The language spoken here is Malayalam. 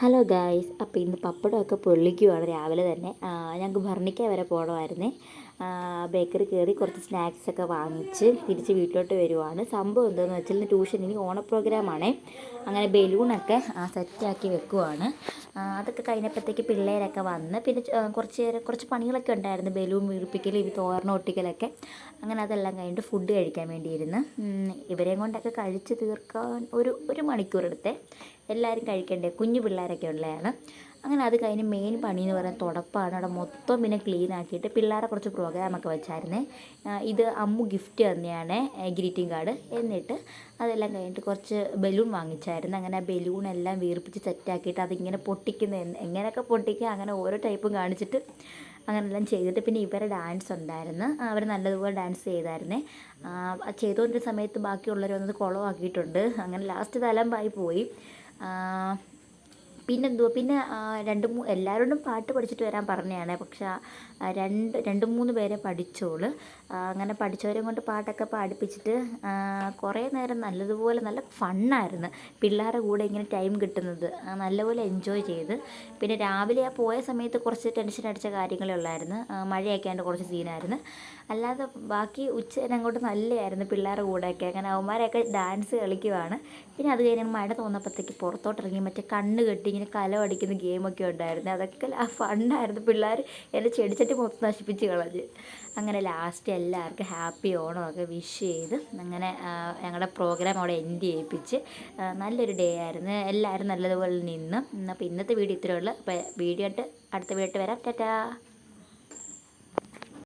ഹലോ ഗായ്സ്, അപ്പോൾ ഇന്ന് പപ്പടമൊക്കെ പൊള്ളിക്കുവാണ് രാവിലെ തന്നെ. ഞങ്ങൾക്ക് ഭരണിക്ക വരെ പോകണമായിരുന്നേ. ബേക്കറി കയറി കുറച്ച് സ്നാക്സൊക്കെ വാങ്ങിച്ച് തിരിച്ച് വീട്ടിലോട്ട് വരുവാണ്. സംഭവം എന്താണെന്ന് വെച്ചാൽ ഇന്ന് ട്യൂഷൻ ഇനി ഓണ പ്രോഗ്രാമാണേ. അങ്ങനെ ബലൂണൊക്കെ സെറ്റാക്കി വെക്കുവാണ്. അതൊക്കെ കഴിഞ്ഞപ്പോഴത്തേക്ക് പിള്ളേരൊക്കെ വന്ന് പിന്നെ കുറച്ച് പണികളൊക്കെ ഉണ്ടായിരുന്നു. ബലൂൺ വീർപ്പിക്കൽ, തോരണം ഒട്ടിക്കലൊക്കെ. അങ്ങനെ അതെല്ലാം കഴിഞ്ഞിട്ട് ഫുഡ് കഴിക്കാൻ വേണ്ടിയിരുന്ന് ഇവരെയും കൊണ്ടൊക്കെ കഴിച്ച് തീർക്കാൻ ഒരു മണിക്കൂറെടുത്തേ. എല്ലാവരും കഴിക്കണ്ടേ, കുഞ്ഞു പിള്ളേരൊക്കെ ഉള്ളതാണ്. അങ്ങനെ അത് കഴിഞ്ഞ് മെയിൻ പണി എന്ന് പറയുന്നത് തുടപ്പാണ്. അവിടെ മൊത്തം പിന്നെ ക്ലീൻ ആക്കിയിട്ട് പിള്ളേരെ കുറച്ച് പ്രോഗ്രാമൊക്കെ വെച്ചായിരുന്നേ. ഇത് അമ്മു ഗിഫ്റ്റ് തന്നെയാണ്, ഗ്രീറ്റിംഗ് കാർഡ്. എന്നിട്ട് അതെല്ലാം കഴിഞ്ഞിട്ട് കുറച്ച് ബലൂൺ വാങ്ങിച്ചായിരുന്നു. അങ്ങനെ ആ ബലൂണെല്ലാം വീർപ്പിച്ച് സെറ്റാക്കിയിട്ട് അതിങ്ങനെ പൊട്ടിക്കുന്നത് എങ്ങനെയൊക്കെ പൊട്ടിക്കുക, അങ്ങനെ ഓരോ ടൈപ്പും കാണിച്ചിട്ട് അങ്ങനെല്ലാം ചെയ്തിട്ട് പിന്നെ ഇവരെ ഡാൻസ് ഉണ്ടായിരുന്നു. അവർ നല്ലതുപോലെ ഡാൻസ് ചെയ്തായിരുന്നേ. ചെയ്തുകൊണ്ടിരുന്ന സമയത്ത് ബാക്കിയുള്ളവർ വന്നത് കുളമാക്കിയിട്ടുണ്ട്. അങ്ങനെ ലാസ്റ്റ് തലമ്പായി പോയി. പിന്നെന്തുവാ പിന്നെ എല്ലാവരോടും പാട്ട് പഠിച്ചിട്ട് വരാൻ പറഞ്ഞതാണ്. പക്ഷേ രണ്ട് മൂന്ന് പേരെ പഠിച്ചോളൂ. അങ്ങനെ പഠിച്ചവരെ കൊണ്ട് പാട്ടൊക്കെ പാടിപ്പിച്ചിട്ട് കുറേ നേരം നല്ലതുപോലെ നല്ല ഫണ്ണായിരുന്നു പിള്ളേരുടെ കൂടെ ഇങ്ങനെ ടൈം കിട്ടുന്നത്. നല്ലപോലെ എൻജോയ് ചെയ്ത്. പിന്നെ രാവിലെ പോയ സമയത്ത് കുറച്ച് ടെൻഷൻ അടിച്ച കാര്യങ്ങളേ ഉള്ളായിരുന്നു. മഴയൊക്കെ ആയതുകൊണ്ട് കുറച്ച് സീനായിരുന്നു. അല്ലാതെ ബാക്കി ഉച്ചവരെ അങ്ങോട്ട് നല്ലതായിരുന്നു പിള്ളേരുടെ കൂടെയൊക്കെ. അങ്ങനെ അവന്മാരെയൊക്കെ ഡാൻസ് കളിക്കുവാണ്. പിന്നെ അത് കഴിഞ്ഞ് മഴ തോന്നപ്പോഴത്തേക്ക് പുറത്തോട്ടിറങ്ങി മറ്റേ കണ്ണ് കെട്ടി ഇങ്ങനെ കലം അടിക്കുന്ന ഗെയിമൊക്കെ ഉണ്ടായിരുന്നു. അതൊക്കെ ഫണ്ണായിരുന്നു. പിള്ളേർ എൻ്റെ ചെടിച്ചട്ടി മൊത്തം നശിപ്പിച്ച് കളഞ്ഞ്. അങ്ങനെ ലാസ്റ്റ് എല്ലാവർക്കും ഹാപ്പി ഓണമൊക്കെ വിഷ് ചെയ്ത് അങ്ങനെ ഞങ്ങളുടെ പ്രോഗ്രാം അവിടെ എൻഡ് ചെയ്യിപ്പിച്ച്. നല്ലൊരു ഡേ ആയിരുന്നു. എല്ലാവരും നല്ലതുപോലെ നിന്ന്. അപ്പോൾ ഇന്നത്തെ വീഡിയോ ഇത്രയേ ഉള്ളൂ. അപ്പോൾ വീഡിയോ ആയിട്ട് അടുത്ത വീഡിയോ വരാം. ടാറ്റാ.